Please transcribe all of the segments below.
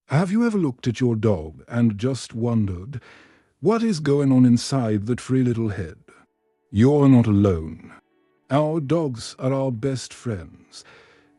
Have you ever looked at your dog and just wondered, what is going on inside that free little head? You're not alone. Our dogs are our best friends,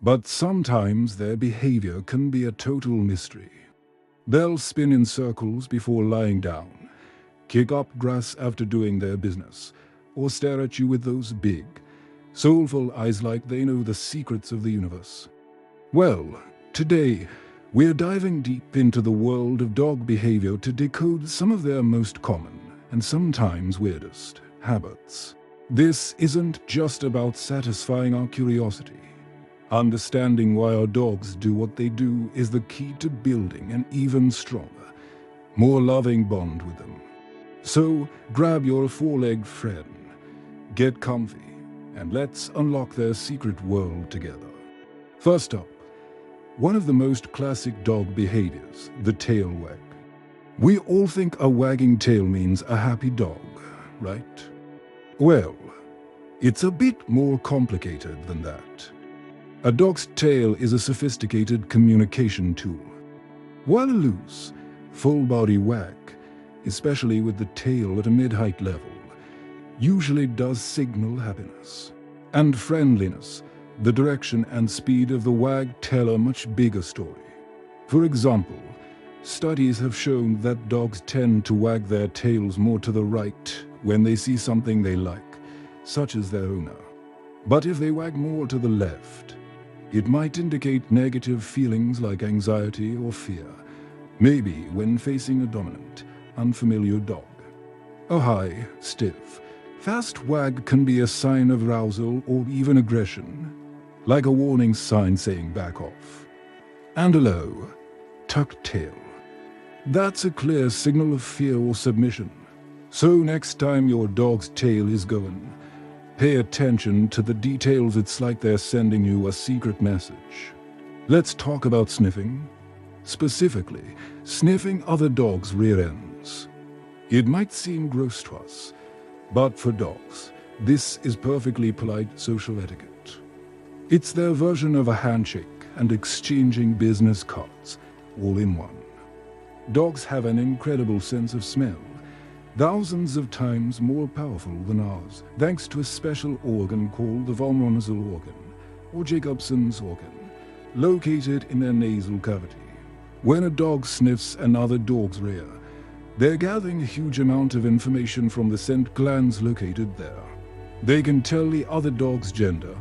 but sometimes their behavior can be a total mystery. They'll spin in circles before lying down, kick up grass after doing their business, or stare at you with those big, soulful eyes like they know the secrets of the universe. Well, today, we're diving deep into the world of dog behavior to decode some of their most common, and sometimes weirdest, habits. This isn't just about satisfying our curiosity. Understanding why our dogs do what they do is the key to building an even stronger, more loving bond with them. So, grab your four-legged friend, get comfy, and let's unlock their secret world together. First up, one of the most classic dog behaviors, the tail wag. We all think a wagging tail means a happy dog, right? Well, it's a bit more complicated than that. A dog's tail is a sophisticated communication tool. While a loose, full-body wag, especially with the tail at a mid-height level, usually does signal happiness and friendliness, the direction and speed of the wag tell a much bigger story. For example, studies have shown that dogs tend to wag their tails more to the right when they see something they like, such as their owner. But if they wag more to the left, it might indicate negative feelings like anxiety or fear, maybe when facing a dominant, unfamiliar dog. A high, stiff, fast wag can be a sign of arousal or even aggression, like a warning sign saying back off. And a low, tucked tail. That's a clear signal of fear or submission. So next time your dog's tail is going, pay attention to the details. It's like they're sending you a secret message. Let's talk about sniffing. Specifically, sniffing other dogs' rear ends. It might seem gross to us, but for dogs, this is perfectly polite social etiquette. It's their version of a handshake and exchanging business cards, all in one. Dogs have an incredible sense of smell, thousands of times more powerful than ours, thanks to a special organ called the von Ronnesel organ, or Jacobson's organ, located in their nasal cavity. When a dog sniffs another dog's rear, they're gathering a huge amount of information from the scent glands located there. They can tell the other dog's gender,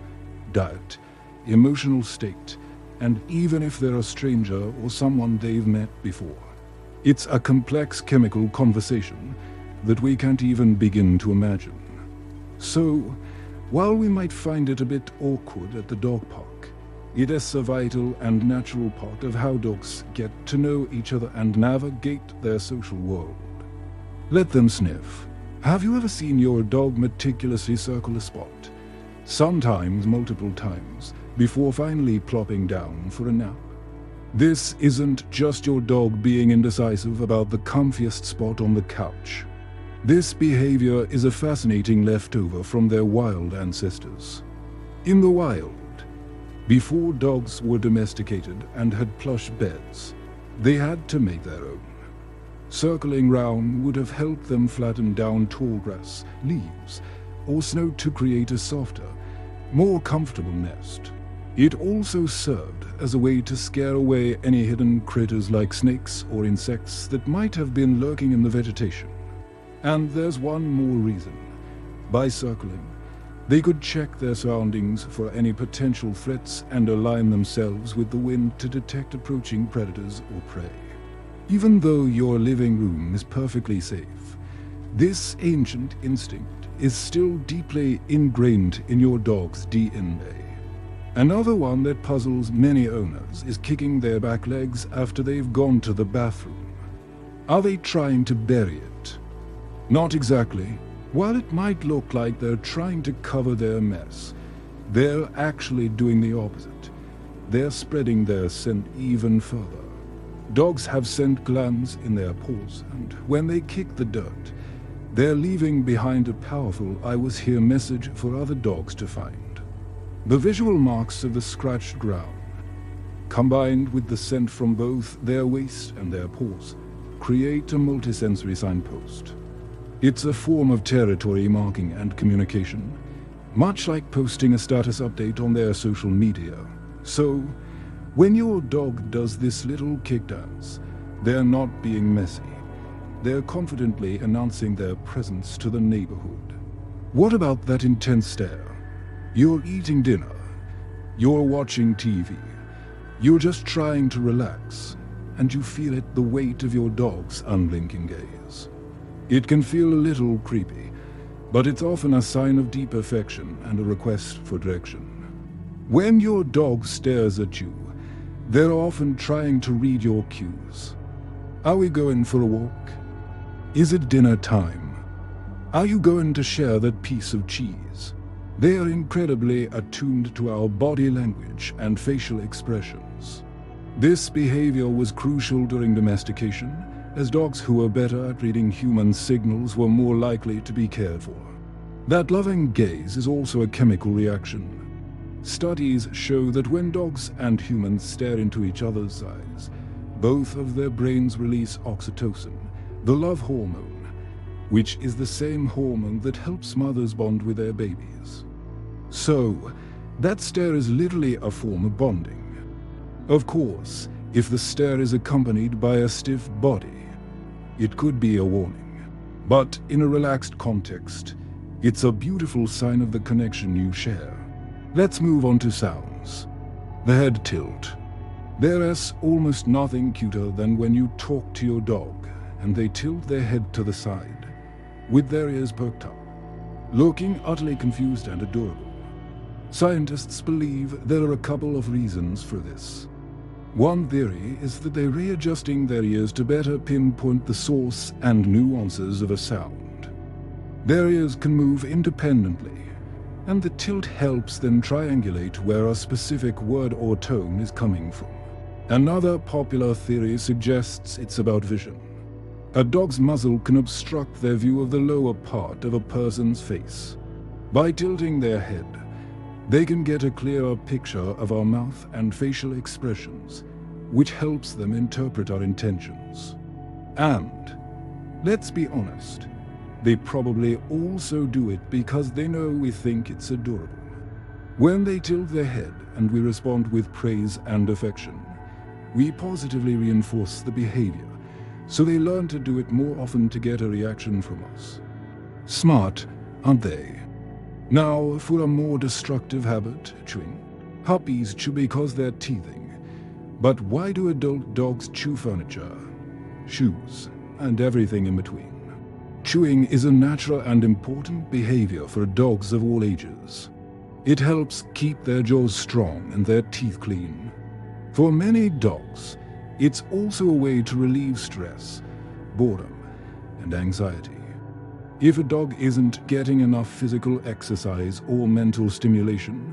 diet, emotional state, and even if they're a stranger or someone they've met before. It's a complex chemical conversation that we can't even begin to imagine. So, while we might find it a bit awkward at the dog park, it is a vital and natural part of how dogs get to know each other and navigate their social world. Let them sniff. Have you ever seen your dog meticulously circle a spot, sometimes multiple times, before finally plopping down for a nap? This isn't just your dog being indecisive about the comfiest spot on the couch. This behavior is a fascinating leftover from their wild ancestors. In the wild, before dogs were domesticated and had plush beds, they had to make their own. Circling round would have helped them flatten down tall grass, leaves, or snow to create a softer, more comfortable nest. It also served as a way to scare away any hidden critters like snakes or insects that might have been lurking in the vegetation. And there's one more reason. By circling, they could check their surroundings for any potential threats and align themselves with the wind to detect approaching predators or prey. Even though your living room is perfectly safe, this ancient instinct is still deeply ingrained in your dog's DNA. Another one that puzzles many owners is kicking their back legs after they've gone to the bathroom. Are they trying to bury it? Not exactly. While it might look like they're trying to cover their mess, they're actually doing the opposite. They're spreading their scent even further. Dogs have scent glands in their paws, and when they kick the dirt, they're leaving behind a powerful "I was here" message for other dogs to find. The visual marks of the scratched ground, combined with the scent from both their waist and their paws, create a multisensory signpost. It's a form of territory marking and communication, much like posting a status update on their social media. So, when your dog does this little kick dance, they're not being messy. They're confidently announcing their presence to the neighborhood. What about that intense stare? You're eating dinner. You're watching TV. You're just trying to relax, and you feel it, the weight of your dog's unblinking gaze. It can feel a little creepy, but it's often a sign of deep affection and a request for direction. When your dog stares at you, they're often trying to read your cues. Are we going for a walk? Is it dinner time? Are you going to share that piece of cheese? They are incredibly attuned to our body language and facial expressions. This behavior was crucial during domestication, as dogs who were better at reading human signals were more likely to be cared for. That loving gaze is also a chemical reaction. Studies show that when dogs and humans stare into each other's eyes, both of their brains release oxytocin, the love hormone, which is the same hormone that helps mothers bond with their babies. So, that stare is literally a form of bonding. Of course, if the stare is accompanied by a stiff body, it could be a warning. But in a relaxed context, it's a beautiful sign of the connection you share. Let's move on to sounds. The head tilt. There is almost nothing cuter than when you talk to your dog and they tilt their head to the side, with their ears perked up, looking utterly confused and adorable. Scientists believe there are a couple of reasons for this. One theory is that they're readjusting their ears to better pinpoint the source and nuances of a sound. Their ears can move independently, and the tilt helps them triangulate where a specific word or tone is coming from. Another popular theory suggests it's about vision. A dog's muzzle can obstruct their view of the lower part of a person's face. By tilting their head, they can get a clearer picture of our mouth and facial expressions, which helps them interpret our intentions. And, let's be honest, they probably also do it because they know we think it's adorable. When they tilt their head and we respond with praise and affection, we positively reinforce the behavior, so they learn to do it more often to get a reaction from us. Smart, aren't they? Now, for a more destructive habit, chewing. Puppies chew because they're teething. But why do adult dogs chew furniture, shoes, and everything in between? Chewing is a natural and important behavior for dogs of all ages. It helps keep their jaws strong and their teeth clean. For many dogs, it's also a way to relieve stress, boredom, and anxiety. If a dog isn't getting enough physical exercise or mental stimulation,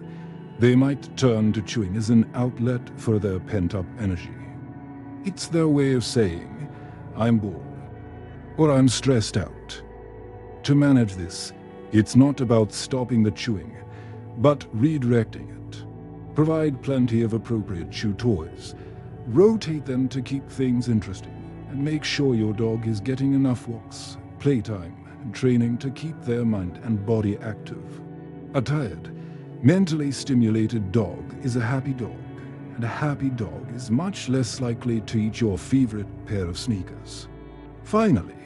they might turn to chewing as an outlet for their pent-up energy. It's their way of saying, "I'm bored," or "I'm stressed out." To manage this, it's not about stopping the chewing, but redirecting it. Provide plenty of appropriate chew toys. Rotate them to keep things interesting, and make sure your dog is getting enough walks, playtime, and training to keep their mind and body active. A tired, mentally stimulated dog is a happy dog, and a happy dog is much less likely to eat your favorite pair of sneakers. Finally,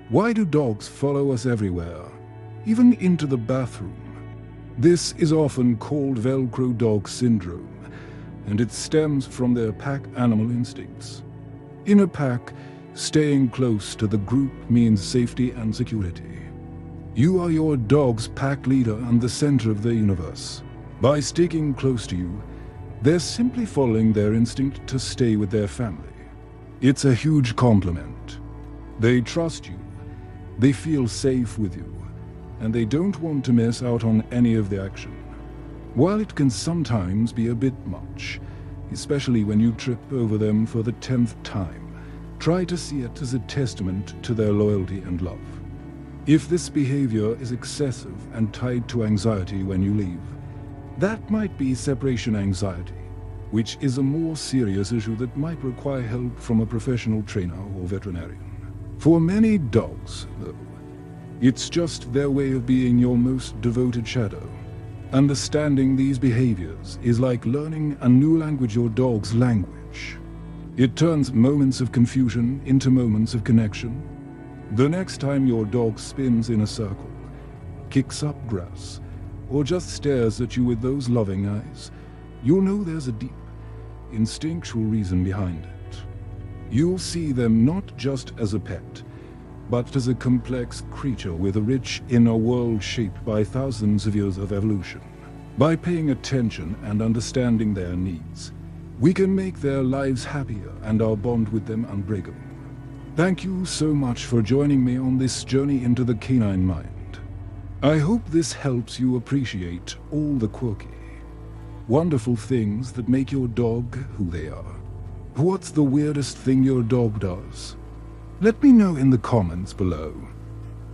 why do dogs follow us everywhere, even into the bathroom? This is often called Velcro dog syndrome, and it stems from their pack animal instincts. In a pack, staying close to the group means safety and security. You are your dog's pack leader and the center of the universe. By sticking close to you, they're simply following their instinct to stay with their family. It's a huge compliment. They trust you, they feel safe with you, and they don't want to miss out on any of the action. While it can sometimes be a bit much, especially when you trip over them for the 10th time, try to see it as a testament to their loyalty and love. If this behavior is excessive and tied to anxiety when you leave, that might be separation anxiety, which is a more serious issue that might require help from a professional trainer or veterinarian. For many dogs, though, it's just their way of being your most devoted shadow. Understanding these behaviors is like learning a new language, your dog's language. It turns moments of confusion into moments of connection. The next time your dog spins in a circle, kicks up grass, or just stares at you with those loving eyes, you'll know there's a deep, instinctual reason behind it. You'll see them not just as a pet, but as a complex creature with a rich inner world shaped by thousands of years of evolution. By paying attention and understanding their needs, we can make their lives happier and our bond with them unbreakable. Thank you so much for joining me on this journey into the canine mind. I hope this helps you appreciate all the quirky, wonderful things that make your dog who they are. What's the weirdest thing your dog does? Let me know in the comments below.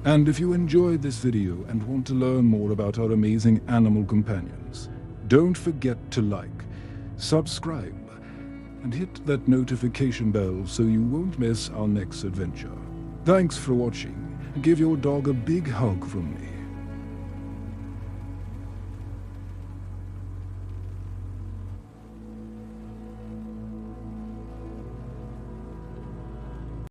And if you enjoyed this video and want to learn more about our amazing animal companions, don't forget to like, subscribe, and hit that notification bell so you won't miss our next adventure. Thanks for watching. Give your dog a big hug from me.